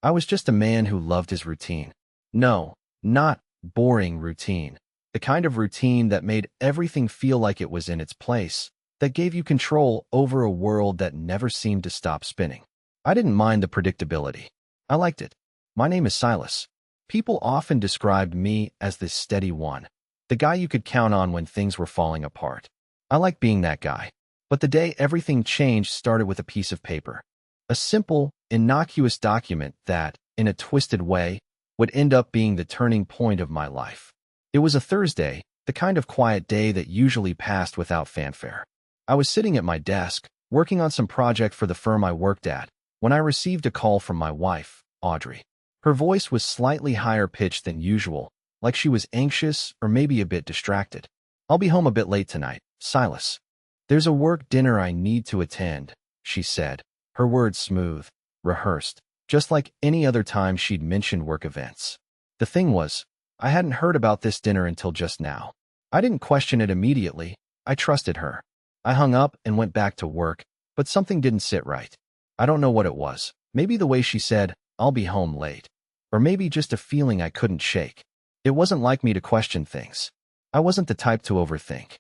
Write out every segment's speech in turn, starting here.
I was just a man who loved his routine. No, not boring routine. The kind of routine that made everything feel like it was in its place, that gave you control over a world that never seemed to stop spinning. I didn't mind the predictability. I liked it. My name is Silas. People often described me as the steady one, the guy you could count on when things were falling apart. I liked being that guy. But the day everything changed started with a piece of paper. A simple, innocuous document that, in a twisted way, would end up being the turning point of my life. It was a Thursday, the kind of quiet day that usually passed without fanfare. I was sitting at my desk, working on some project for the firm I worked at, when I received a call from my wife, Audrey. Her voice was slightly higher pitched than usual, like she was anxious or maybe a bit distracted. "I'll be home a bit late tonight, Silas. There's a work dinner I need to attend," she said, her words smooth, rehearsed, just like any other time she'd mentioned work events. The thing was, I hadn't heard about this dinner until just now. I didn't question it immediately. I trusted her. I hung up and went back to work, but something didn't sit right. I don't know what it was. Maybe the way she said, "I'll be home late." Or maybe just a feeling I couldn't shake. It wasn't like me to question things. I wasn't the type to overthink.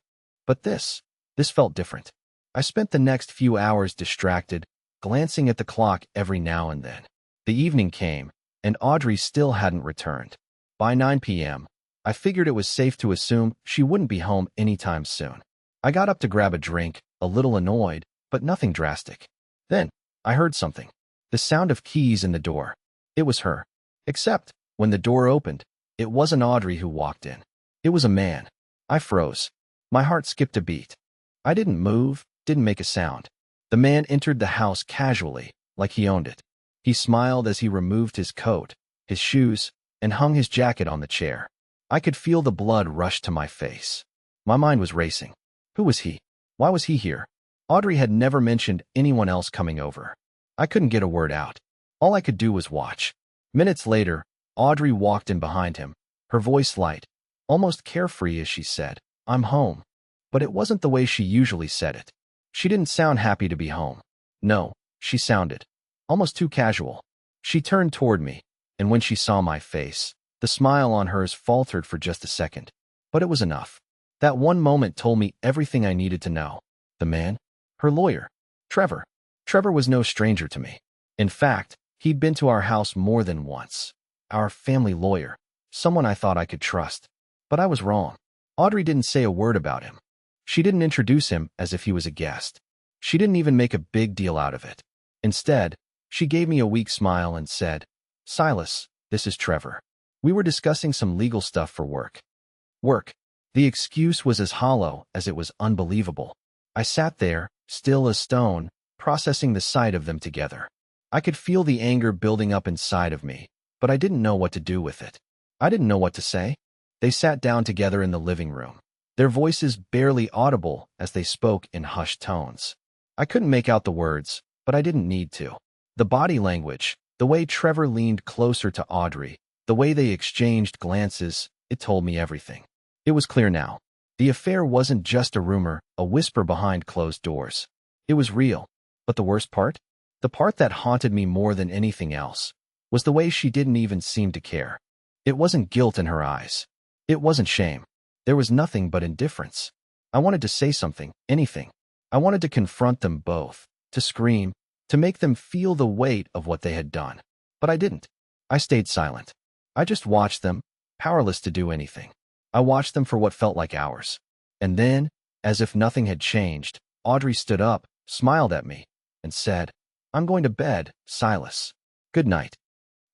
But this felt different. I spent the next few hours distracted, glancing at the clock every now and then. The evening came, and Audrey still hadn't returned. By 9 p.m., I figured it was safe to assume she wouldn't be home anytime soon. I got up to grab a drink, a little annoyed, but nothing drastic. Then, I heard something. The sound of keys in the door. It was her. Except, when the door opened, it wasn't Audrey who walked in. It was a man. I froze. My heart skipped a beat. I didn't move, didn't make a sound. The man entered the house casually, like he owned it. He smiled as he removed his coat, his shoes, and hung his jacket on the chair. I could feel the blood rush to my face. My mind was racing. Who was he? Why was he here? Audrey had never mentioned anyone else coming over. I couldn't get a word out. All I could do was watch. Minutes later, Audrey walked in behind him, her voice light, almost carefree as she said, "I'm home." But it wasn't the way she usually said it. She didn't sound happy to be home. No, she sounded almost too casual. She turned toward me, and when she saw my face, the smile on hers faltered for just a second. But it was enough. That one moment told me everything I needed to know. The man? Her lawyer. Trevor. Trevor was no stranger to me. In fact, he'd been to our house more than once. Our family lawyer. Someone I thought I could trust. But I was wrong. Audrey didn't say a word about him. She didn't introduce him as if he was a guest. She didn't even make a big deal out of it. Instead, she gave me a weak smile and said, "Silas, this is Trevor. We were discussing some legal stuff for work." Work. The excuse was as hollow as it was unbelievable. I sat there, still as stone, processing the sight of them together. I could feel the anger building up inside of me, but I didn't know what to do with it. I didn't know what to say. They sat down together in the living room, their voices barely audible as they spoke in hushed tones. I couldn't make out the words, but I didn't need to. The body language, the way Trevor leaned closer to Audrey, the way they exchanged glances, it told me everything. It was clear now. The affair wasn't just a rumor, a whisper behind closed doors. It was real. But the worst part? The part that haunted me more than anything else was the way she didn't even seem to care. It wasn't guilt in her eyes. It wasn't shame. There was nothing but indifference. I wanted to say something, anything. I wanted to confront them both, to scream, to make them feel the weight of what they had done. But I didn't. I stayed silent. I just watched them, powerless to do anything. I watched them for what felt like hours. And then, as if nothing had changed, Audrey stood up, smiled at me, and said, "I'm going to bed, Silas. Good night."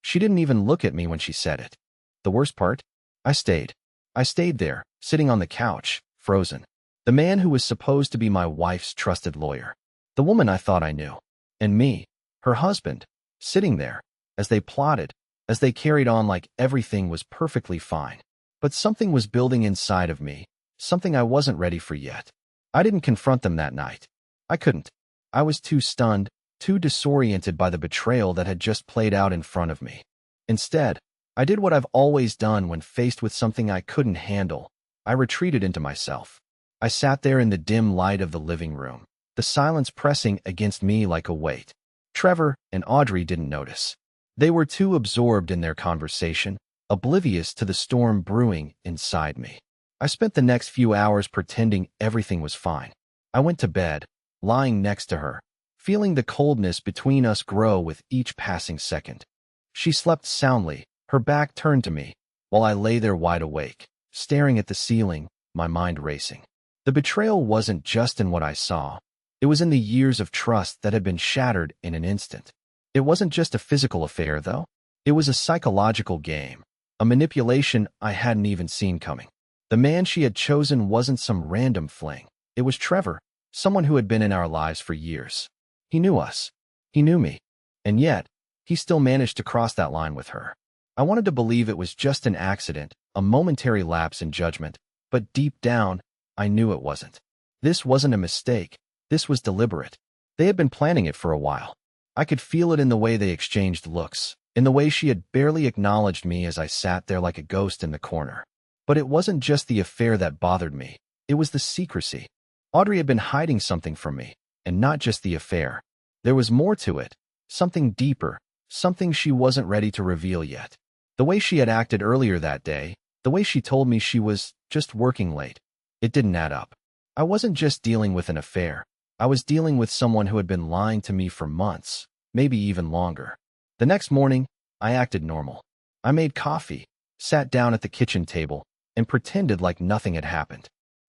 She didn't even look at me when she said it. The worst part? I stayed. I stayed there, sitting on the couch, frozen. The man who was supposed to be my wife's trusted lawyer. The woman I thought I knew. And me, her husband, sitting there, as they plotted, as they carried on like everything was perfectly fine. But something was building inside of me, something I wasn't ready for yet. I didn't confront them that night. I couldn't. I was too stunned, too disoriented by the betrayal that had just played out in front of me. Instead, I did what I've always done when faced with something I couldn't handle. I retreated into myself. I sat there in the dim light of the living room, the silence pressing against me like a weight. Trevor and Audrey didn't notice. They were too absorbed in their conversation, oblivious to the storm brewing inside me. I spent the next few hours pretending everything was fine. I went to bed, lying next to her, feeling the coldness between us grow with each passing second. She slept soundly, her back turned to me, while I lay there wide awake, staring at the ceiling, my mind racing. The betrayal wasn't just in what I saw. It was in the years of trust that had been shattered in an instant. It wasn't just a physical affair, though. It was a psychological game, a manipulation I hadn't even seen coming. The man she had chosen wasn't some random fling. It was Trevor, someone who had been in our lives for years. He knew us. He knew me. And yet, he still managed to cross that line with her. I wanted to believe it was just an accident, a momentary lapse in judgment, but deep down, I knew it wasn't. This wasn't a mistake. This was deliberate. They had been planning it for a while. I could feel it in the way they exchanged looks, in the way she had barely acknowledged me as I sat there like a ghost in the corner. But it wasn't just the affair that bothered me. It was the secrecy. Audrey had been hiding something from me, and not just the affair. There was more to it, something deeper, something she wasn't ready to reveal yet. The way she had acted earlier that day, the way she told me she was just working late, it didn't add up. I wasn't just dealing with an affair. I was dealing with someone who had been lying to me for months, maybe even longer. The next morning, I acted normal. I made coffee, sat down at the kitchen table, and pretended like nothing had happened.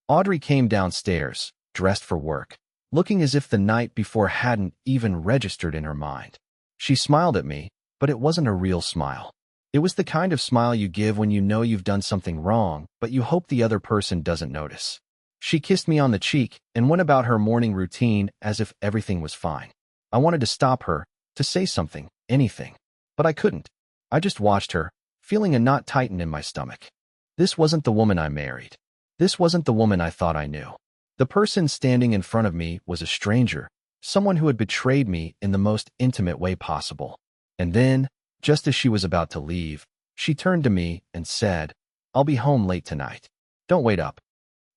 Audrey came downstairs, dressed for work, looking as if the night before hadn't even registered in her mind. She smiled at me, but it wasn't a real smile. It was the kind of smile you give when you know you've done something wrong, but you hope the other person doesn't notice. She kissed me on the cheek and went about her morning routine as if everything was fine. I wanted to stop her, to say something, anything. But I couldn't. I just watched her, feeling a knot tighten in my stomach. This wasn't the woman I married. This wasn't the woman I thought I knew. The person standing in front of me was a stranger, someone who had betrayed me in the most intimate way possible. And then, just as she was about to leave, she turned to me and said, "I'll be home late tonight. Don't wait up."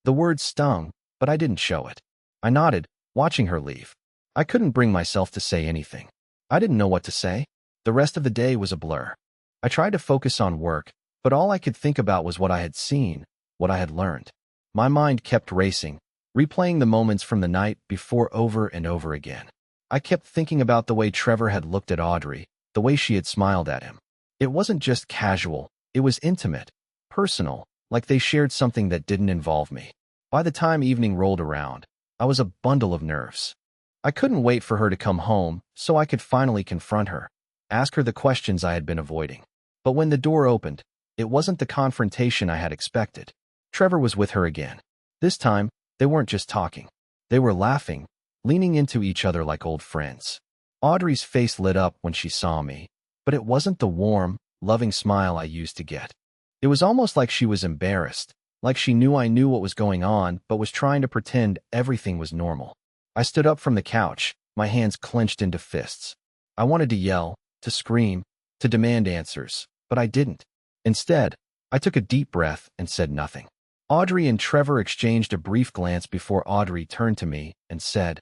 The words stung, but I didn't show it. I nodded, watching her leave. I couldn't bring myself to say anything. I didn't know what to say. The rest of the day was a blur. I tried to focus on work, but all I could think about was what I had seen, what I had learned. My mind kept racing, replaying the moments from the night before over and over again. I kept thinking about the way Trevor had looked at Audrey, the way she had smiled at him. It wasn't just casual, it was intimate, personal, like they shared something that didn't involve me. By the time evening rolled around, I was a bundle of nerves. I couldn't wait for her to come home so I could finally confront her, ask her the questions I had been avoiding. But when the door opened, it wasn't the confrontation I had expected. Trevor was with her again. This time, they weren't just talking. They were laughing, leaning into each other like old friends. Audrey's face lit up when she saw me, but it wasn't the warm, loving smile I used to get. It was almost like she was embarrassed, like she knew I knew what was going on but was trying to pretend everything was normal. I stood up from the couch, my hands clenched into fists. I wanted to yell, to scream, to demand answers, but I didn't. Instead, I took a deep breath and said nothing. Audrey and Trevor exchanged a brief glance before Audrey turned to me and said,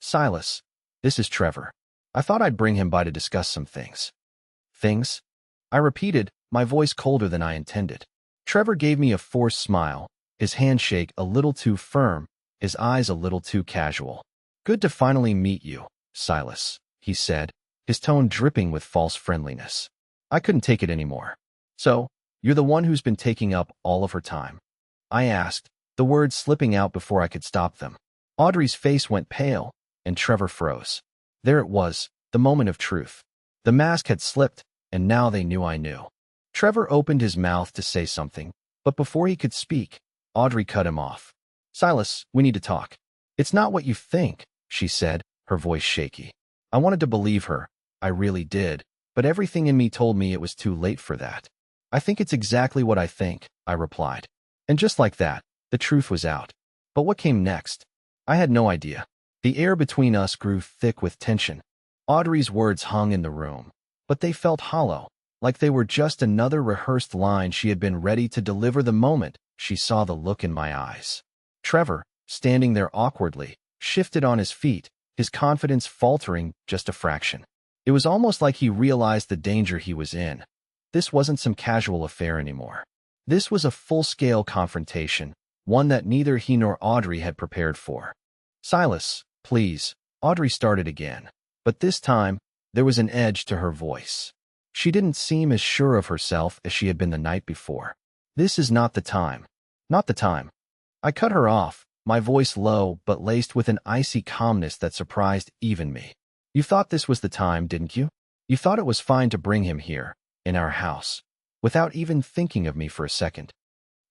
"Silas, this is Trevor. I thought I'd bring him by to discuss some things." "Things?" I repeated, my voice colder than I intended. Trevor gave me a forced smile, his handshake a little too firm, his eyes a little too casual. "Good to finally meet you, Silas," he said, his tone dripping with false friendliness. I couldn't take it anymore. "So, you're the one who's been taking up all of her time?" I asked, the words slipping out before I could stop them. Audrey's face went pale, and Trevor froze. There it was, the moment of truth. The mask had slipped, and now they knew I knew. Trevor opened his mouth to say something, but before he could speak, Audrey cut him off. "Silas, we need to talk." "It's not what you think," she said, her voice shaky. I wanted to believe her. I really did, but everything in me told me it was too late for that. "I think it's exactly what I think," I replied. And just like that, the truth was out. But what came next? I had no idea. The air between us grew thick with tension. Audrey's words hung in the room, but they felt hollow, like they were just another rehearsed line she had been ready to deliver the moment she saw the look in my eyes. Trevor, standing there awkwardly, shifted on his feet, his confidence faltering just a fraction. It was almost like he realized the danger he was in. This wasn't some casual affair anymore. This was a full-scale confrontation, one that neither he nor Audrey had prepared for. "Silas, please," Audrey started again. But this time, there was an edge to her voice. She didn't seem as sure of herself as she had been the night before. "This is not the time. Not the time." I cut her off, my voice low but laced with an icy calmness that surprised even me. "You thought this was the time, didn't you? You thought it was fine to bring him here, in our house, without even thinking of me for a second."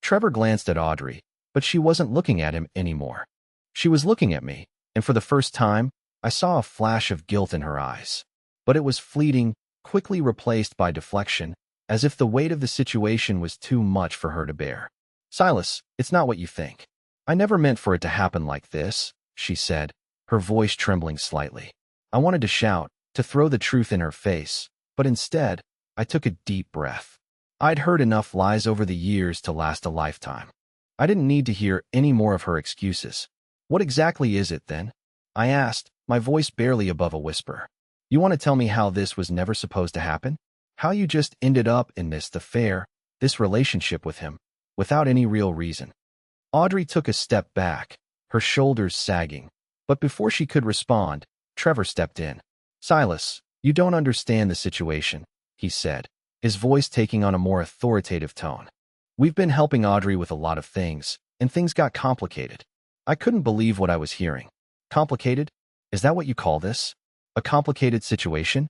Trevor glanced at Audrey, but she wasn't looking at him anymore. She was looking at me, and for the first time, I saw a flash of guilt in her eyes. But it was fleeting, quickly replaced by deflection, as if the weight of the situation was too much for her to bear. "Silas, it's not what you think. I never meant for it to happen like this," she said, her voice trembling slightly. I wanted to shout, to throw the truth in her face, but instead, I took a deep breath. I'd heard enough lies over the years to last a lifetime. I didn't need to hear any more of her excuses. "What exactly is it, then?" I asked, my voice barely above a whisper. "You want to tell me how this was never supposed to happen? How you just ended up in this affair, this relationship with him, without any real reason?" Audrey took a step back, her shoulders sagging. But before she could respond, Trevor stepped in. "Silas, you don't understand the situation," he said, his voice taking on a more authoritative tone. "We've been helping Audrey with a lot of things, and things got complicated." I couldn't believe what I was hearing. "Complicated? Is that what you call this? A complicated situation?"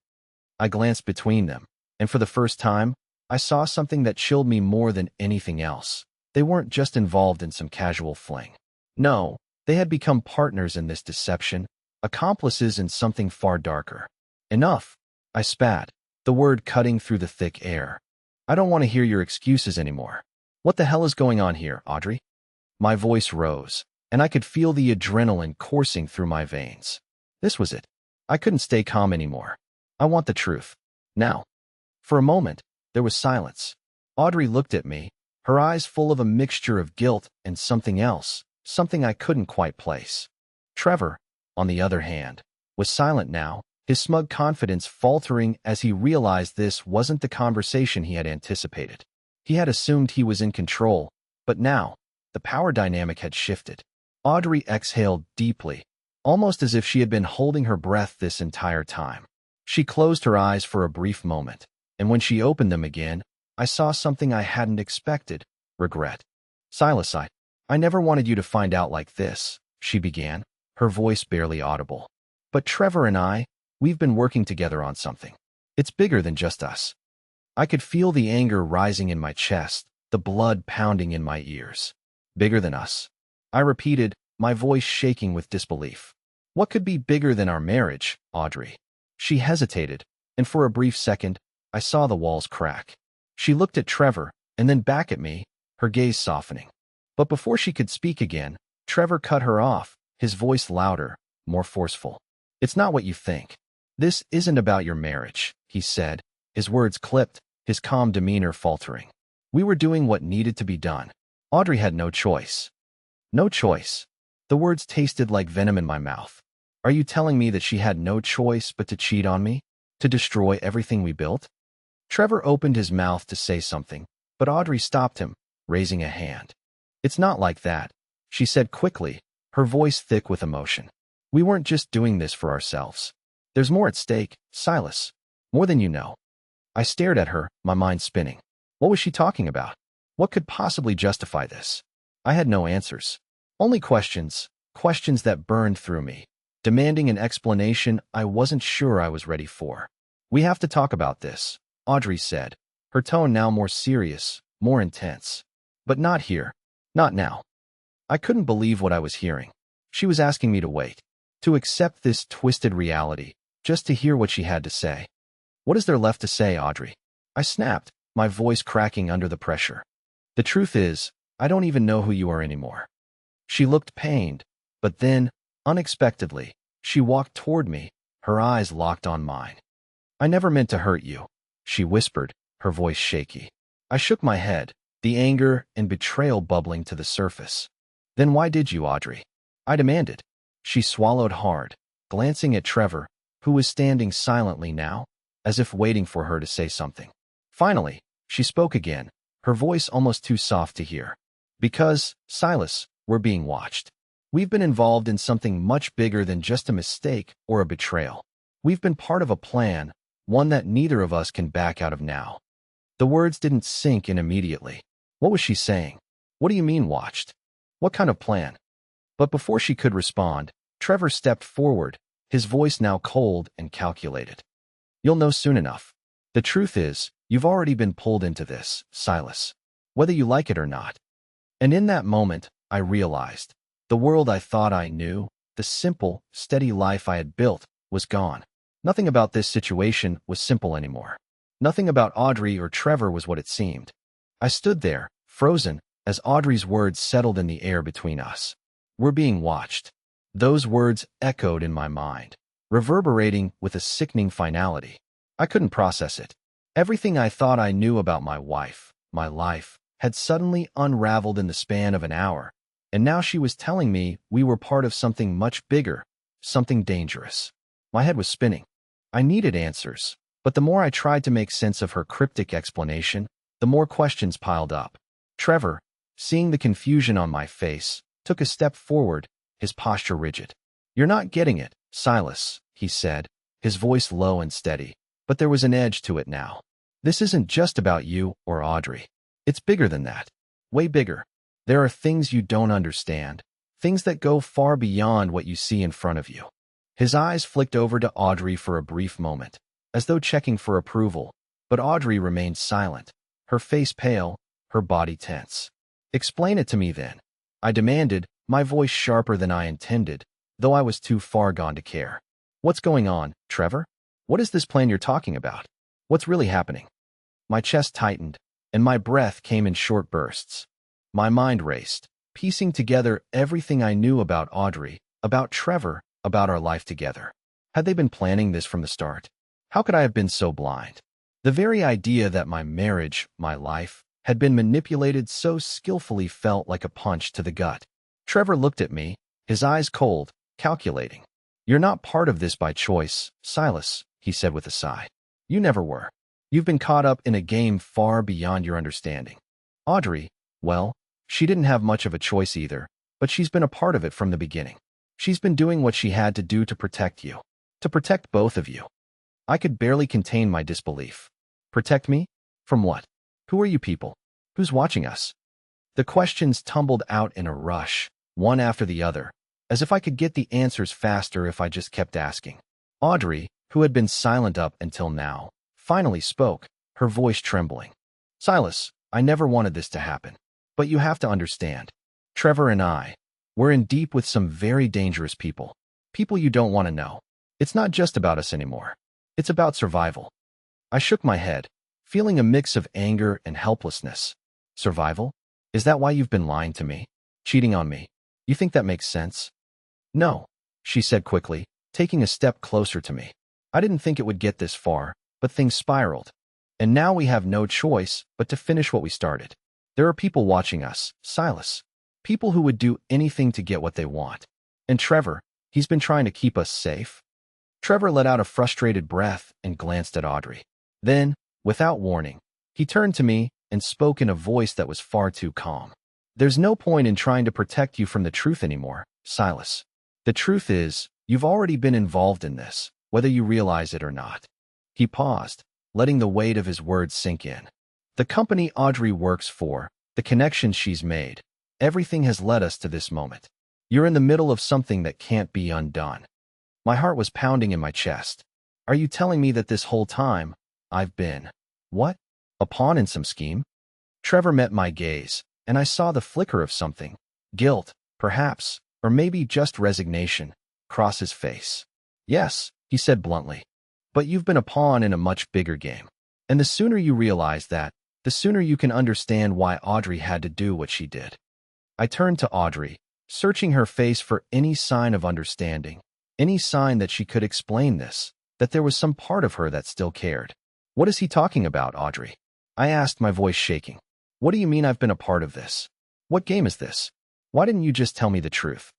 I glanced between them, and for the first time, I saw something that chilled me more than anything else. They weren't just involved in some casual fling. No, they had become partners in this deception, accomplices in something far darker. "Enough," I spat, the word cutting through the thick air. "I don't want to hear your excuses anymore. What the hell is going on here, Audrey?" My voice rose, and I could feel the adrenaline coursing through my veins. This was it. I couldn't stay calm anymore. "I want the truth. Now." For a moment, there was silence. Audrey looked at me, her eyes full of a mixture of guilt and something else, something I couldn't quite place. Trevor, on the other hand, was silent now, his smug confidence faltering as he realized this wasn't the conversation he had anticipated. He had assumed he was in control, but now, the power dynamic had shifted. Audrey exhaled deeply, almost as if she had been holding her breath this entire time. She closed her eyes for a brief moment, and when she opened them again, I saw something I hadn't expected: regret. "Silas, I never wanted you to find out like this," she began, her voice barely audible. "But Trevor and we've been working together on something. It's bigger than just us." I could feel the anger rising in my chest, the blood pounding in my ears. "Bigger than us?" I repeated, my voice shaking with disbelief. "What could be bigger than our marriage, Audrey?" She hesitated, and for a brief second, I saw the walls crack. She looked at Trevor, and then back at me, her gaze softening. But before she could speak again, Trevor cut her off, his voice louder, more forceful. "It's not what you think. This isn't about your marriage," he said, his words clipped, his calm demeanor faltering. "We were doing what needed to be done. Audrey had no choice." No choice. The words tasted like venom in my mouth. "Are you telling me that she had no choice but to cheat on me? To destroy everything we built?" Trevor opened his mouth to say something, but Audrey stopped him, raising a hand. "It's not like that," she said quickly, her voice thick with emotion. "We weren't just doing this for ourselves. There's more at stake, Silas. More than you know." I stared at her, my mind spinning. What was she talking about? What could possibly justify this? I had no answers. Only questions, questions that burned through me, demanding an explanation I wasn't sure I was ready for. "We have to talk about this," Audrey said, her tone now more serious, more intense. "But not here. Not now." I couldn't believe what I was hearing. She was asking me to wait, to accept this twisted reality, just to hear what she had to say. "What is there left to say, Audrey?" I snapped, my voice cracking under the pressure. "The truth is, I don't even know who you are anymore." She looked pained, but then, unexpectedly, she walked toward me, her eyes locked on mine. "I never meant to hurt you," she whispered, her voice shaky. I shook my head, the anger and betrayal bubbling to the surface. "Then why did you, Audrey?" I demanded. She swallowed hard, glancing at Trevor, who was standing silently now, as if waiting for her to say something. Finally, she spoke again, her voice almost too soft to hear. Because, Silas, we're being watched. We've been involved in something much bigger than just a mistake or a betrayal. We've been part of a plan, one that neither of us can back out of now. The words didn't sink in immediately. What was she saying? What do you mean watched? What kind of plan? But before she could respond, Trevor stepped forward, his voice now cold and calculated. You'll know soon enough. The truth is, you've already been pulled into this, Silas, whether you like it or not. And in that moment, I realized, the world I thought I knew, the simple, steady life I had built, was gone. Nothing about this situation was simple anymore. Nothing about Audrey or Trevor was what it seemed. I stood there, frozen, as Audrey's words settled in the air between us. We're being watched. Those words echoed in my mind, reverberating with a sickening finality. I couldn't process it. Everything I thought I knew about my wife, my life, had suddenly unraveled in the span of an hour, and now she was telling me we were part of something much bigger, something dangerous. My head was spinning. I needed answers, but the more I tried to make sense of her cryptic explanation, the more questions piled up. Trevor, seeing the confusion on my face, took a step forward, his posture rigid. You're not getting it, Silas, he said, his voice low and steady, but there was an edge to it now. This isn't just about you or Audrey. It's bigger than that. Way bigger. There are things you don't understand, things that go far beyond what you see in front of you. His eyes flicked over to Audrey for a brief moment, as though checking for approval, but Audrey remained silent, her face pale, her body tense. Explain it to me then, I demanded, my voice sharper than I intended, though I was too far gone to care. What's going on, Trevor? What is this plan you're talking about? What's really happening? My chest tightened, and my breath came in short bursts. My mind raced, piecing together everything I knew about Audrey, about Trevor, about our life together. Had they been planning this from the start? How could I have been so blind? The very idea that my marriage, my life, had been manipulated so skillfully felt like a punch to the gut. Trevor looked at me, his eyes cold, calculating. You're not part of this by choice, Silas, he said with a sigh. You never were. You've been caught up in a game far beyond your understanding. Audrey, well, she didn't have much of a choice either, but she's been a part of it from the beginning. She's been doing what she had to do to protect you. To protect both of you. I could barely contain my disbelief. Protect me? From what? Who are you people? Who's watching us? The questions tumbled out in a rush, one after the other, as if I could get the answers faster if I just kept asking. Audrey, who had been silent up until now, finally spoke, her voice trembling. Silas, I never wanted this to happen. But you have to understand. Trevor and I, we're in deep with some very dangerous people. People you don't want to know. It's not just about us anymore. It's about survival. I shook my head, feeling a mix of anger and helplessness. Survival? Is that why you've been lying to me? Cheating on me? You think that makes sense? No, she said quickly, taking a step closer to me. I didn't think it would get this far, but things spiraled. And now we have no choice but to finish what we started. There are people watching us, Silas. People who would do anything to get what they want. And Trevor, he's been trying to keep us safe. Trevor let out a frustrated breath and glanced at Audrey. Then, without warning, he turned to me and spoke in a voice that was far too calm. There's no point in trying to protect you from the truth anymore, Silas. The truth is, you've already been involved in this, whether you realize it or not. He paused, letting the weight of his words sink in. The company Audrey works for, the connections she's made, everything has led us to this moment. You're in the middle of something that can't be undone. My heart was pounding in my chest. Are you telling me that this whole time, I've been, what? A pawn in some scheme? Trevor met my gaze, and I saw the flicker of something, guilt, perhaps, or maybe just resignation, cross his face. Yes, he said bluntly. But you've been a pawn in a much bigger game. And the sooner you realize that, the sooner you can understand why Audrey had to do what she did. I turned to Audrey, searching her face for any sign of understanding, any sign that she could explain this, that there was some part of her that still cared. What is he talking about, Audrey? I asked, my voice shaking. What do you mean I've been a part of this? What game is this? Why didn't you just tell me the truth?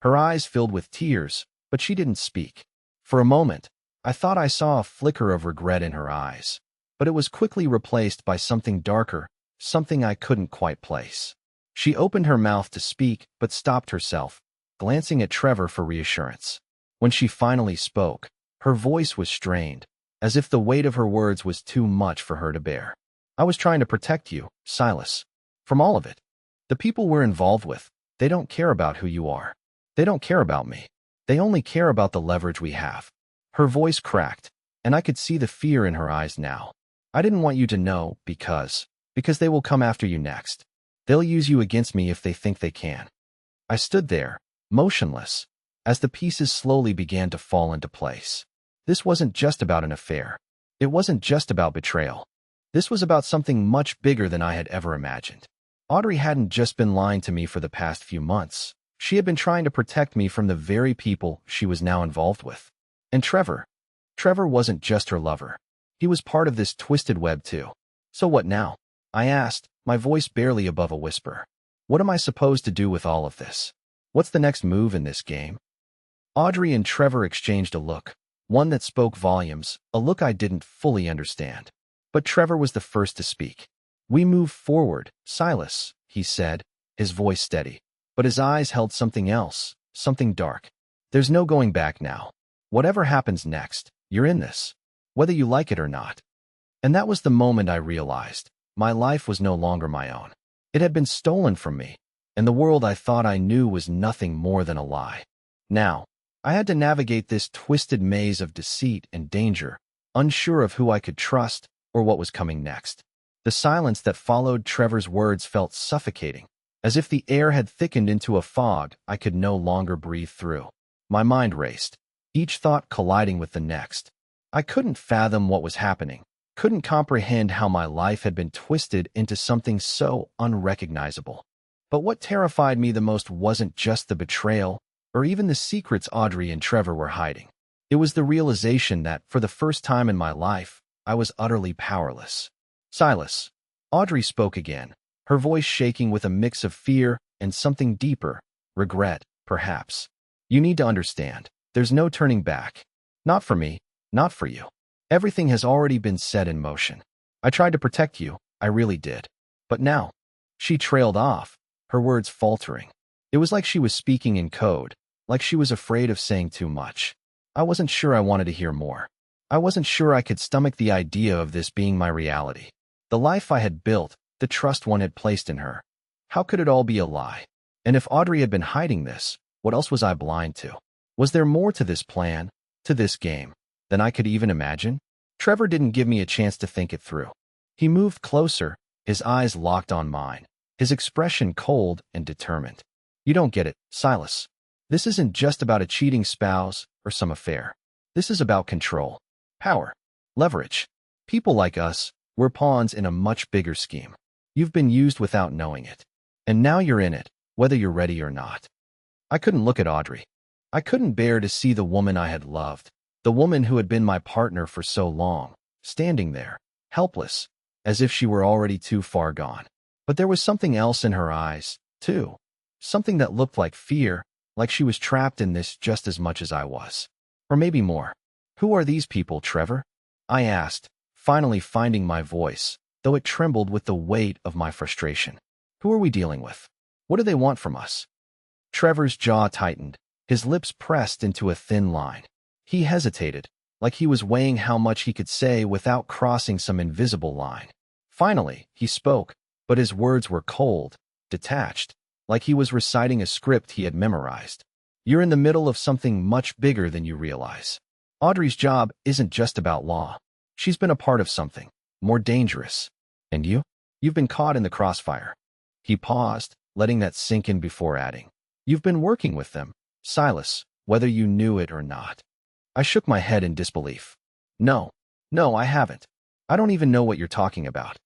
Her eyes filled with tears, but she didn't speak. For a moment, I thought I saw a flicker of regret in her eyes, but it was quickly replaced by something darker, something I couldn't quite place. She opened her mouth to speak, but stopped herself, glancing at Trevor for reassurance. When she finally spoke, her voice was strained, as if the weight of her words was too much for her to bear. I was trying to protect you, Silas, from all of it. The people we're involved with, they don't care about who you are. They don't care about me. They only care about the leverage we have. Her voice cracked, and I could see the fear in her eyes now. I didn't want you to know because they will come after you next. They'll use you against me if they think they can. I stood there, motionless, as the pieces slowly began to fall into place. This wasn't just about an affair. It wasn't just about betrayal. This was about something much bigger than I had ever imagined. Audrey hadn't just been lying to me for the past few months. She had been trying to protect me from the very people she was now involved with. And Trevor wasn't just her lover. He was part of this twisted web too. So what now? I asked, my voice barely above a whisper. What am I supposed to do with all of this? What's the next move in this game? Audrey and Trevor exchanged a look, one that spoke volumes, a look I didn't fully understand. But Trevor was the first to speak. We move forward, Silas, he said, his voice steady. But his eyes held something else, something dark. There's no going back now. Whatever happens next, you're in this, whether you like it or not. And that was the moment I realized my life was no longer my own. It had been stolen from me, and the world I thought I knew was nothing more than a lie. Now, I had to navigate this twisted maze of deceit and danger, unsure of who I could trust or what was coming next. The silence that followed Trevor's words felt suffocating, as if the air had thickened into a fog I could no longer breathe through. My mind raced, each thought colliding with the next. I couldn't fathom what was happening, couldn't comprehend how my life had been twisted into something so unrecognizable. But what terrified me the most wasn't just the betrayal, or even the secrets Audrey and Trevor were hiding. It was the realization that, for the first time in my life, I was utterly powerless. Silas. Audrey spoke again, her voice shaking with a mix of fear and something deeper, regret, perhaps. You need to understand, there's no turning back. Not for me, not for you. Everything has already been set in motion. I tried to protect you, I really did. But now, she trailed off, her words faltering. It was like she was speaking in code, like she was afraid of saying too much. I wasn't sure I wanted to hear more. I wasn't sure I could stomach the idea of this being my reality. The life I had built, the trust one had placed in her. How could it all be a lie? And if Audrey had been hiding this, what else was I blind to? Was there more to this plan, to this game, than I could even imagine? Trevor didn't give me a chance to think it through. He moved closer, his eyes locked on mine, his expression cold and determined. You don't get it, Silas. This isn't just about a cheating spouse or some affair. This is about control, power, leverage. People like us, we're pawns in a much bigger scheme. You've been used without knowing it. And now you're in it, whether you're ready or not. I couldn't look at Audrey. I couldn't bear to see the woman I had loved, the woman who had been my partner for so long, standing there, helpless, as if she were already too far gone. But there was something else in her eyes, too. Something that looked like fear, like she was trapped in this just as much as I was. Or maybe more. Who are these people, Trevor? I asked, finally finding my voice, though it trembled with the weight of my frustration. Who are we dealing with? What do they want from us? Trevor's jaw tightened, his lips pressed into a thin line. He hesitated, like he was weighing how much he could say without crossing some invisible line. Finally, he spoke, but his words were cold, detached, like he was reciting a script he had memorized. You're in the middle of something much bigger than you realize. Audrey's job isn't just about law. She's been a part of something more dangerous. And you? You've been caught in the crossfire. He paused, letting that sink in before adding. You've been working with them, Silas, whether you knew it or not. I shook my head in disbelief. No, I haven't. I don't even know what you're talking about.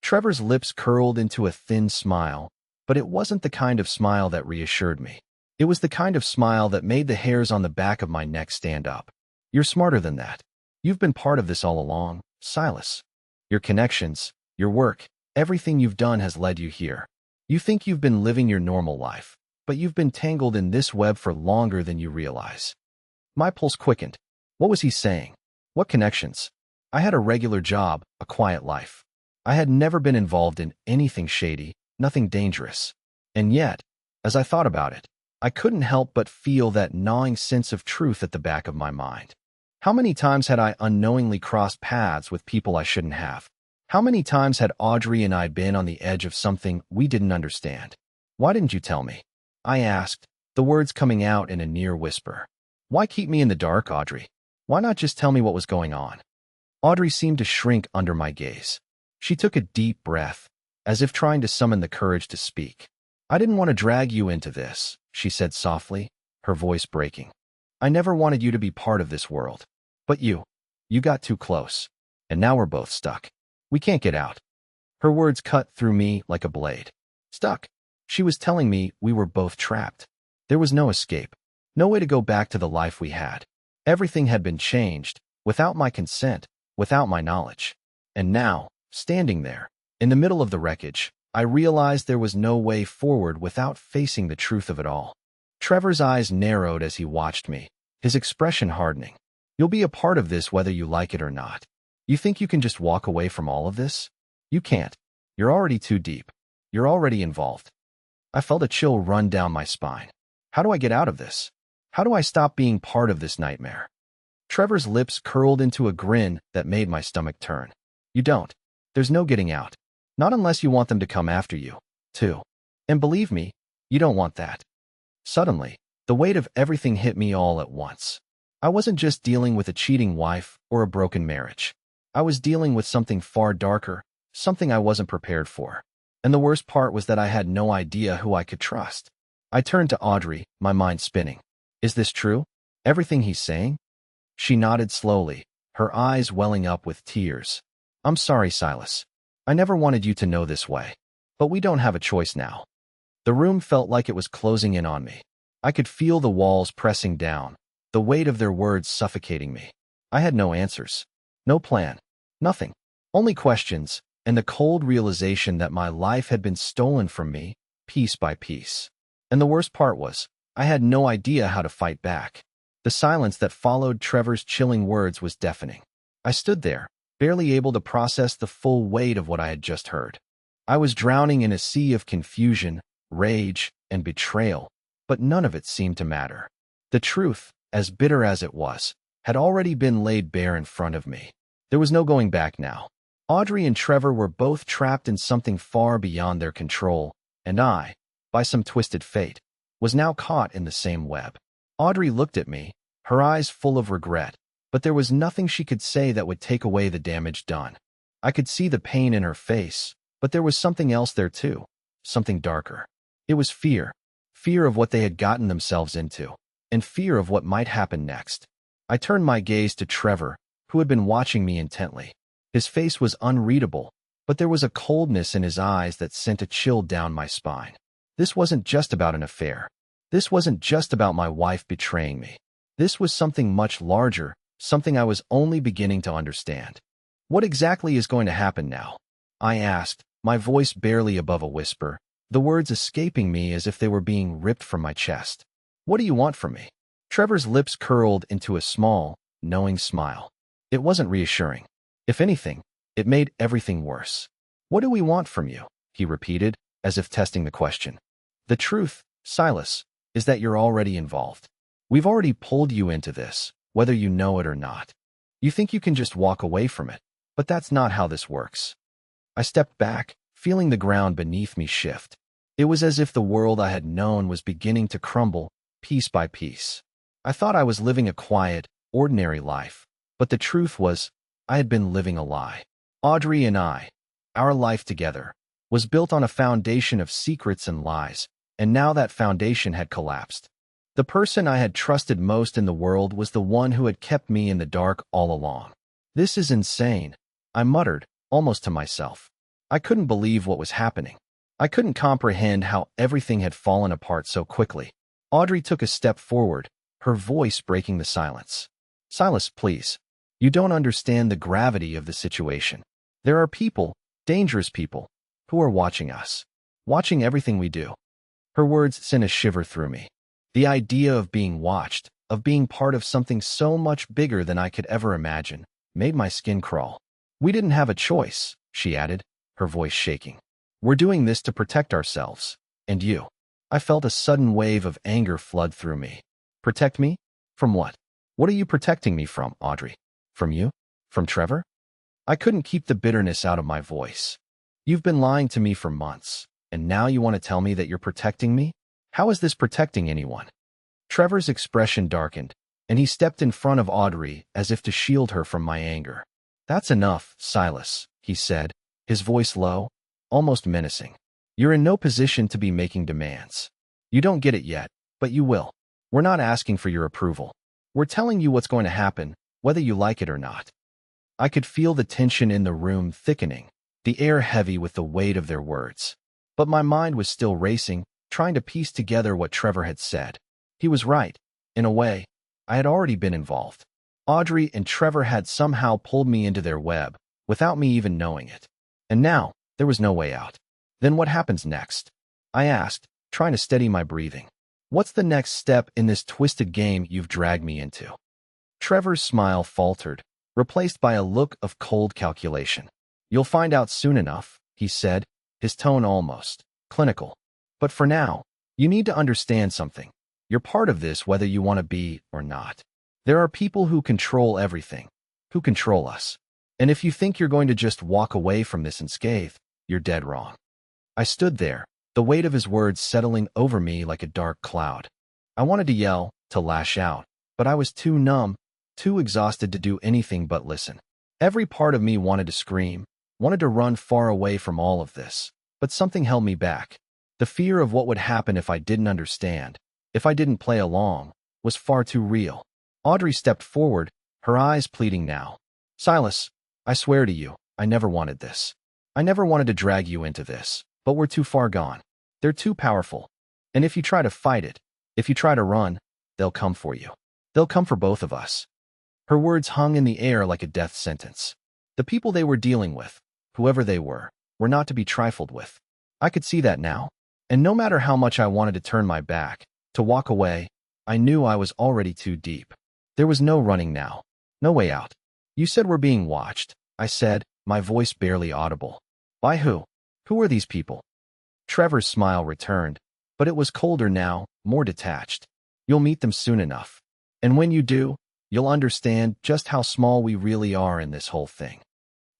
Trevor's lips curled into a thin smile, but it wasn't the kind of smile that reassured me. It was the kind of smile that made the hairs on the back of my neck stand up. You're smarter than that. You've been part of this all along, Silas. Your connections, your work, everything you've done has led you here. You think you've been living your normal life, but you've been tangled in this web for longer than you realize. My pulse quickened. What was he saying? What connections? I had a regular job, a quiet life. I had never been involved in anything shady, nothing dangerous. And yet, as I thought about it, I couldn't help but feel that gnawing sense of truth at the back of my mind. How many times had I unknowingly crossed paths with people I shouldn't have? How many times had Audrey and I been on the edge of something we didn't understand? Why didn't you tell me? I asked, the words coming out in a near whisper. Why keep me in the dark, Audrey? Why not just tell me what was going on? Audrey seemed to shrink under my gaze. She took a deep breath, as if trying to summon the courage to speak. I didn't want to drag you into this, she said softly, her voice breaking. I never wanted you to be part of this world. But you got too close. And now we're both stuck. We can't get out. Her words cut through me like a blade. Stuck. She was telling me we were both trapped. There was no escape. No way to go back to the life we had. Everything had been changed, without my consent, without my knowledge. And now, standing there, in the middle of the wreckage, I realized there was no way forward without facing the truth of it all. Trevor's eyes narrowed as he watched me, his expression hardening. You'll be a part of this whether you like it or not. You think you can just walk away from all of this? You can't. You're already too deep. You're already involved. I felt a chill run down my spine. How do I get out of this? How do I stop being part of this nightmare? Trevor's lips curled into a grin that made my stomach turn. You don't. There's no getting out. Not unless you want them to come after you, too. And believe me, you don't want that. Suddenly, the weight of everything hit me all at once. I wasn't just dealing with a cheating wife or a broken marriage. I was dealing with something far darker, something I wasn't prepared for. And the worst part was that I had no idea who I could trust. I turned to Audrey, my mind spinning. Is this true? Everything he's saying? She nodded slowly, her eyes welling up with tears. I'm sorry, Silas. I never wanted you to know this way. But we don't have a choice now. The room felt like it was closing in on me. I could feel the walls pressing down, the weight of their words suffocating me. I had no answers. No plan. Nothing. Only questions, and the cold realization that my life had been stolen from me, piece by piece. And the worst part was, I had no idea how to fight back. The silence that followed Trevor's chilling words was deafening. I stood there, barely able to process the full weight of what I had just heard. I was drowning in a sea of confusion, rage, and betrayal, but none of it seemed to matter. The truth, as bitter as it was, had already been laid bare in front of me. There was no going back now. Audrey and Trevor were both trapped in something far beyond their control, and I, by some twisted fate, was now caught in the same web. Audrey looked at me, her eyes full of regret, but there was nothing she could say that would take away the damage done. I could see the pain in her face, but there was something else there too, something darker. It was fear, fear of what they had gotten themselves into, and fear of what might happen next. I turned my gaze to Trevor, who had been watching me intently. His face was unreadable, but there was a coldness in his eyes that sent a chill down my spine. This wasn't just about an affair. This wasn't just about my wife betraying me. This was something much larger, something I was only beginning to understand. What exactly is going to happen now? I asked, my voice barely above a whisper, the words escaping me as if they were being ripped from my chest. What do you want from me? Trevor's lips curled into a small, knowing smile. It wasn't reassuring. If anything, it made everything worse. What do we want from you? He repeated, as if testing the question. The truth, Silas, is that you're already involved. We've already pulled you into this, whether you know it or not. You think you can just walk away from it, but that's not how this works. I stepped back, feeling the ground beneath me shift. It was as if the world I had known was beginning to crumble, piece by piece. I thought I was living a quiet, ordinary life, but the truth was, I had been living a lie. Audrey and I, our life together, was built on a foundation of secrets and lies, and now that foundation had collapsed. The person I had trusted most in the world was the one who had kept me in the dark all along. This is insane, I muttered, almost to myself. I couldn't believe what was happening. I couldn't comprehend how everything had fallen apart so quickly. Audrey took a step forward, her voice breaking the silence. Silas, please. You don't understand the gravity of the situation. There are people, dangerous people, who are watching us, watching everything we do. Her words sent a shiver through me. The idea of being watched, of being part of something so much bigger than I could ever imagine, made my skin crawl. "We didn't have a choice," she added, her voice shaking. "We're doing this to protect ourselves. And you." I felt a sudden wave of anger flood through me. "Protect me? From what? What are you protecting me from, Audrey? From you? From Trevor?" I couldn't keep the bitterness out of my voice. "You've been lying to me for months, and now you want to tell me that you're protecting me? How is this protecting anyone?" Trevor's expression darkened, and he stepped in front of Audrey as if to shield her from my anger. "That's enough, Silas," he said, his voice low, almost menacing. "You're in no position to be making demands. You don't get it yet, but you will. We're not asking for your approval. We're telling you what's going to happen, whether you like it or not." I could feel the tension in the room thickening, the air heavy with the weight of their words. But my mind was still racing, trying to piece together what Trevor had said. He was right. In a way, I had already been involved. Audrey and Trevor had somehow pulled me into their web, without me even knowing it. And now, there was no way out. "Then what happens next?" I asked, trying to steady my breathing. "What's the next step in this twisted game you've dragged me into?" Trevor's smile faltered, replaced by a look of cold calculation. "You'll find out soon enough," he said, his tone almost clinical. "But for now, you need to understand something. You're part of this whether you want to be or not. There are people who control everything, who control us. And if you think you're going to just walk away from this unscathed, you're dead wrong." I stood there, the weight of his words settling over me like a dark cloud. I wanted to yell, to lash out, but I was too numb, too exhausted to do anything but listen. Every part of me wanted to scream, wanted to run far away from all of this, but something held me back. The fear of what would happen if I didn't understand, if I didn't play along, was far too real. Audrey stepped forward, her eyes pleading now. "Silas, I swear to you, I never wanted this. I never wanted to drag you into this, but we're too far gone. They're too powerful. And if you try to fight it, if you try to run, they'll come for you. They'll come for both of us." Her words hung in the air like a death sentence. The people they were dealing with, whoever they were not to be trifled with. I could see that now. And no matter how much I wanted to turn my back, to walk away, I knew I was already too deep. There was no running now, no way out. "You said we're being watched," I said, my voice barely audible. "By who? Who are these people?" Trevor's smile returned, but it was colder now, more detached. "You'll meet them soon enough. And when you do, you'll understand just how small we really are in this whole thing."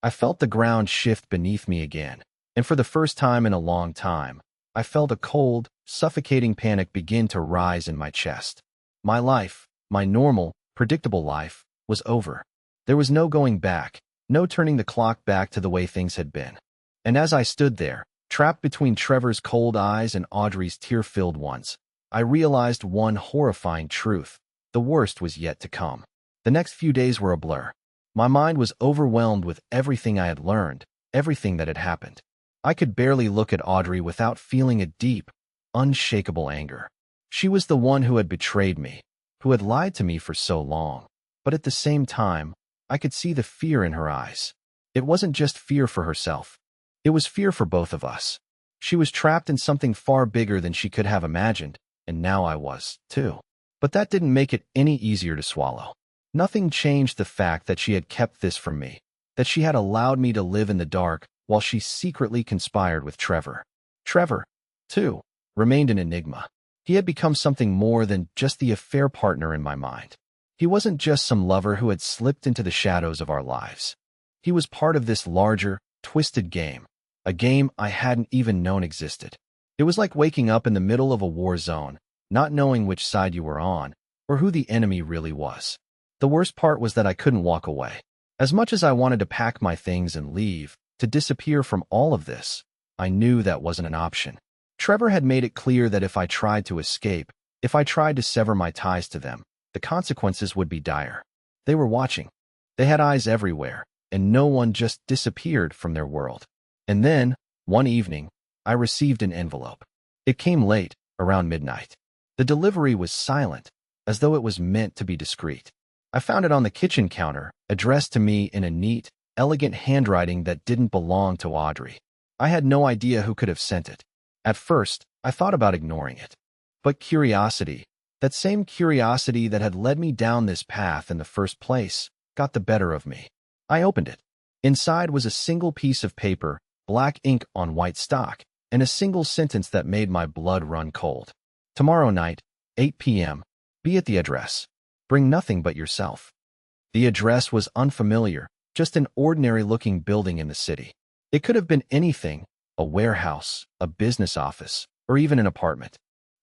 I felt the ground shift beneath me again, and for the first time in a long time, I felt a cold, suffocating panic begin to rise in my chest. My life, my normal, predictable life, was over. There was no going back, no turning the clock back to the way things had been. And as I stood there, trapped between Trevor's cold eyes and Audrey's tear-filled ones, I realized one horrifying truth. The worst was yet to come. The next few days were a blur. My mind was overwhelmed with everything I had learned, everything that had happened. I could barely look at Audrey without feeling a deep, unshakable anger. She was the one who had betrayed me, who had lied to me for so long. But at the same time, I could see the fear in her eyes. It wasn't just fear for herself. It was fear for both of us. She was trapped in something far bigger than she could have imagined, and now I was, too. But that didn't make it any easier to swallow. Nothing changed the fact that she had kept this from me, that she had allowed me to live in the dark while she secretly conspired with Trevor. Trevor, too, remained an enigma. He had become something more than just the affair partner in my mind. He wasn't just some lover who had slipped into the shadows of our lives. He was part of this larger, twisted game, a game I hadn't even known existed. It was like waking up in the middle of a war zone, not knowing which side you were on, or who the enemy really was. The worst part was that I couldn't walk away. As much as I wanted to pack my things and leave, to disappear from all of this, I knew that wasn't an option. Trevor had made it clear that if I tried to escape, if I tried to sever my ties to them, the consequences would be dire. They were watching. They had eyes everywhere, and no one just disappeared from their world. And then, one evening, I received an envelope. It came late, around midnight. The delivery was silent, as though it was meant to be discreet. I found it on the kitchen counter, addressed to me in a neat, elegant handwriting that didn't belong to Audrey. I had no idea who could have sent it. At first, I thought about ignoring it. But curiosity, That same curiosity that had led me down this path in the first place got the better of me. I opened it. Inside was a single piece of paper, black ink on white stock, and a single sentence that made my blood run cold. Tomorrow night, 8 p.m., be at the address. Bring nothing but yourself. The address was unfamiliar, just an ordinary-looking building in the city. It could have been anything, a warehouse, a business office, or even an apartment.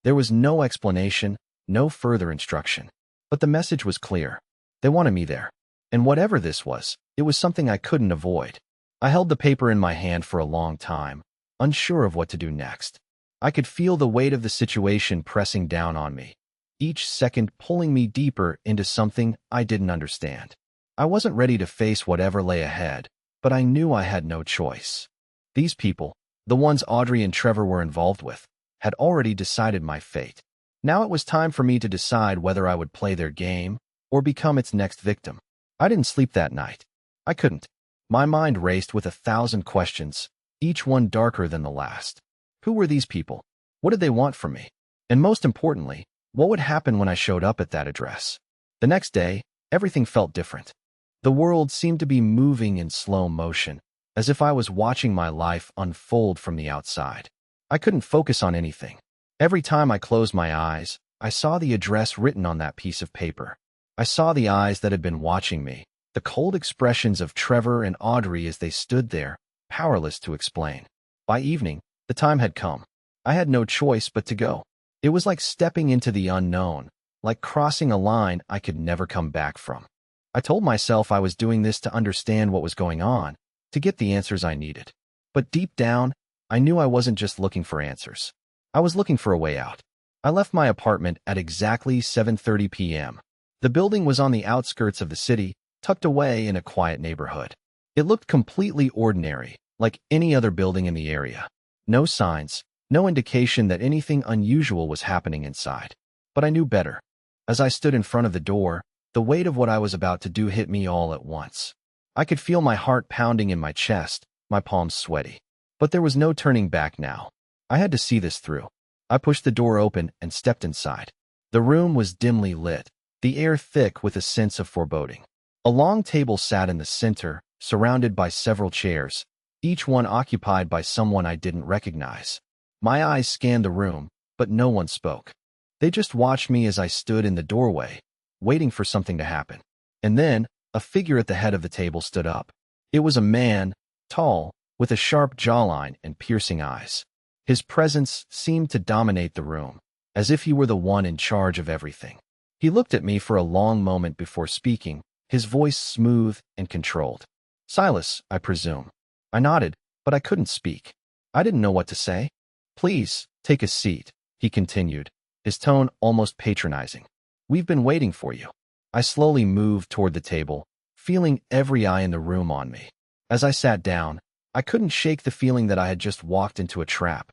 There was no explanation, no further instruction. But the message was clear. They wanted me there. And whatever this was, it was something I couldn't avoid. I held the paper in my hand for a long time, unsure of what to do next. I could feel the weight of the situation pressing down on me, each second pulling me deeper into something I didn't understand. I wasn't ready to face whatever lay ahead, but I knew I had no choice. These people, the ones Audrey and Trevor were involved with, had already decided my fate. Now it was time for me to decide whether I would play their game or become its next victim. I didn't sleep that night. I couldn't. My mind raced with 1,000 questions, each one darker than the last. Who were these people? What did they want from me? And most importantly, what would happen when I showed up at that address? The next day, everything felt different. The world seemed to be moving in slow motion, as if I was watching my life unfold from the outside. I couldn't focus on anything. Every time I closed my eyes, I saw the address written on that piece of paper. I saw the eyes that had been watching me, the cold expressions of Trevor and Audrey as they stood there, powerless to explain. By evening, the time had come. I had no choice but to go. It was like stepping into the unknown, like crossing a line I could never come back from. I told myself I was doing this to understand what was going on, to get the answers I needed. But deep down, I knew I wasn't just looking for answers. I was looking for a way out. I left my apartment at exactly 7:30 p.m. The building was on the outskirts of the city, tucked away in a quiet neighborhood. It looked completely ordinary, like any other building in the area. No signs, no indication that anything unusual was happening inside. But I knew better. As I stood in front of the door, the weight of what I was about to do hit me all at once. I could feel my heart pounding in my chest, my palms sweaty. But there was no turning back now. I had to see this through. I pushed the door open and stepped inside. The room was dimly lit, the air thick with a sense of foreboding. A long table sat in the center, surrounded by several chairs, each one occupied by someone I didn't recognize. My eyes scanned the room, but no one spoke. They just watched me as I stood in the doorway, waiting for something to happen. And then, a figure at the head of the table stood up. It was a man, tall, with a sharp jawline and piercing eyes. His presence seemed to dominate the room, as if he were the one in charge of everything. He looked at me for a long moment before speaking, his voice smooth and controlled. "Silas, I presume." I nodded, but I couldn't speak. I didn't know what to say. "Please, take a seat," he continued, his tone almost patronizing. "We've been waiting for you." I slowly moved toward the table, feeling every eye in the room on me. As I sat down, I couldn't shake the feeling that I had just walked into a trap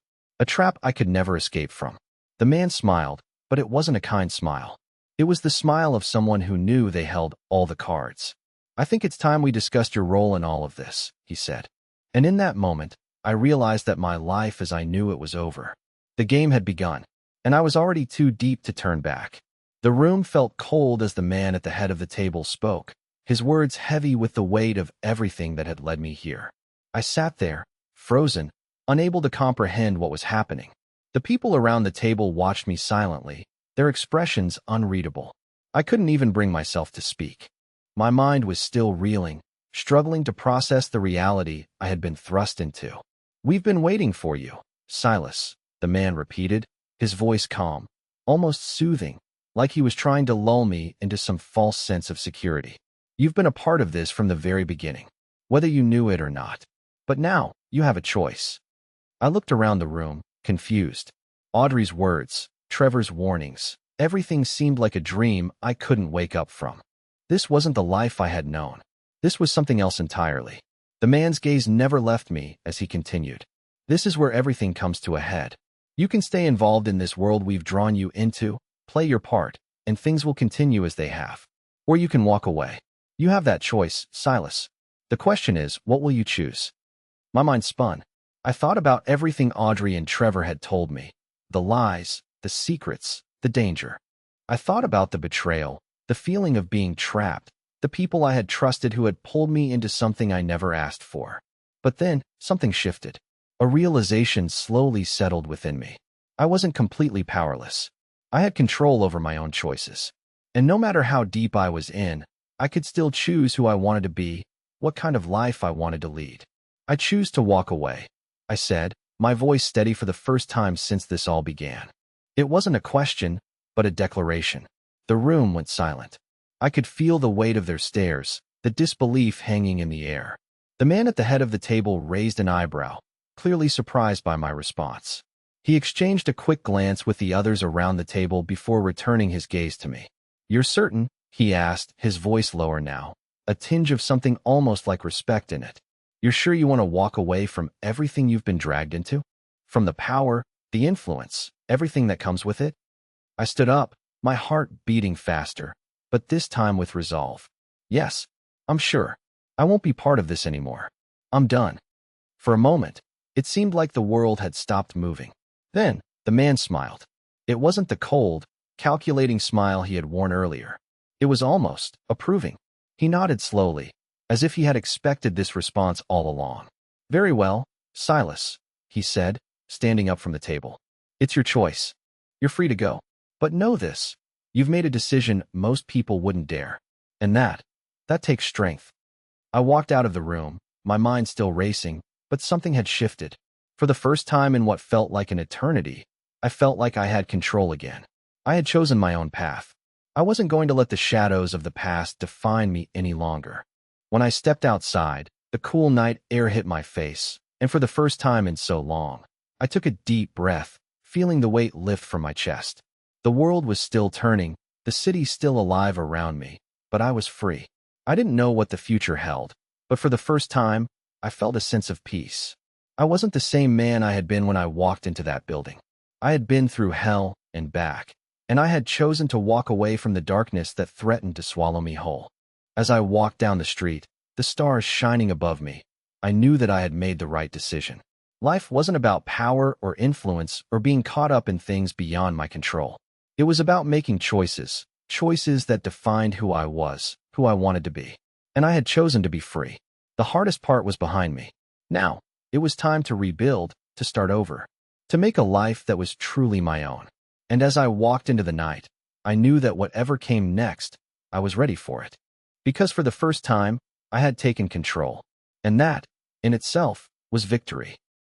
I could never escape from. The man smiled, but it wasn't a kind smile. It was the smile of someone who knew they held all the cards. "I think it's time we discussed your role in all of this," he said. And in that moment, I realized that my life as I knew it was over. The game had begun, and I was already too deep to turn back. The room felt cold as the man at the head of the table spoke, his words heavy with the weight of everything that had led me here. I sat there, frozen, unable to comprehend what was happening. The people around the table watched me silently, their expressions unreadable. I couldn't even bring myself to speak. My mind was still reeling, struggling to process the reality I had been thrust into. "We've been waiting for you, Silas," the man repeated, his voice calm, almost soothing, like he was trying to lull me into some false sense of security. "You've been a part of this from the very beginning, whether you knew it or not. But now, you have a choice." I looked around the room, confused. Audrey's words, Trevor's warnings, everything seemed like a dream I couldn't wake up from. This wasn't the life I had known. This was something else entirely. The man's gaze never left me as he continued. "This is where everything comes to a head. You can stay involved in this world we've drawn you into, play your part, and things will continue as they have. Or you can walk away. You have that choice, Silas. The question is, what will you choose?" My mind spun. I thought about everything Audrey and Trevor had told me. The lies, the secrets, the danger. I thought about the betrayal, the feeling of being trapped, the people I had trusted who had pulled me into something I never asked for. But then, something shifted. A realization slowly settled within me. I wasn't completely powerless. I had control over my own choices. And no matter how deep I was in, I could still choose who I wanted to be, what kind of life I wanted to lead. I choose to walk away, I said, my voice steady for the first time since this all began. It wasn't a question, but a declaration. The room went silent. I could feel the weight of their stares, the disbelief hanging in the air. The man at the head of the table raised an eyebrow, clearly surprised by my response. He exchanged a quick glance with the others around the table before returning his gaze to me. "You're certain?" he asked, his voice lower now, a tinge of something almost like respect in it. "You're sure you want to walk away from everything you've been dragged into? From the power, the influence, everything that comes with it?" I stood up, my heart beating faster, but this time with resolve. "Yes, I'm sure. I won't be part of this anymore. I'm done." For a moment, it seemed like the world had stopped moving. Then, the man smiled. It wasn't the cold, calculating smile he had worn earlier. It was almost approving. He nodded slowly, as if he had expected this response all along. "Very well, Silas," he said, standing up from the table. "It's your choice. You're free to go. But know this, you've made a decision most people wouldn't dare. And that takes strength." I walked out of the room, my mind still racing, but something had shifted. For the first time in what felt like an eternity, I felt like I had control again. I had chosen my own path. I wasn't going to let the shadows of the past define me any longer. When I stepped outside, the cool night air hit my face, and for the first time in so long, I took a deep breath, feeling the weight lift from my chest. The world was still turning, the city still alive around me, but I was free. I didn't know what the future held, but for the first time, I felt a sense of peace. I wasn't the same man I had been when I walked into that building. I had been through hell and back, and I had chosen to walk away from the darkness that threatened to swallow me whole. As I walked down the street, the stars shining above me, I knew that I had made the right decision. Life wasn't about power or influence or being caught up in things beyond my control. It was about making choices, choices that defined who I was, who I wanted to be. And I had chosen to be free. The hardest part was behind me. Now, it was time to rebuild, to start over, to make a life that was truly my own. And as I walked into the night, I knew that whatever came next, I was ready for it. Because for the first time, I had taken control. And that, in itself, was victory.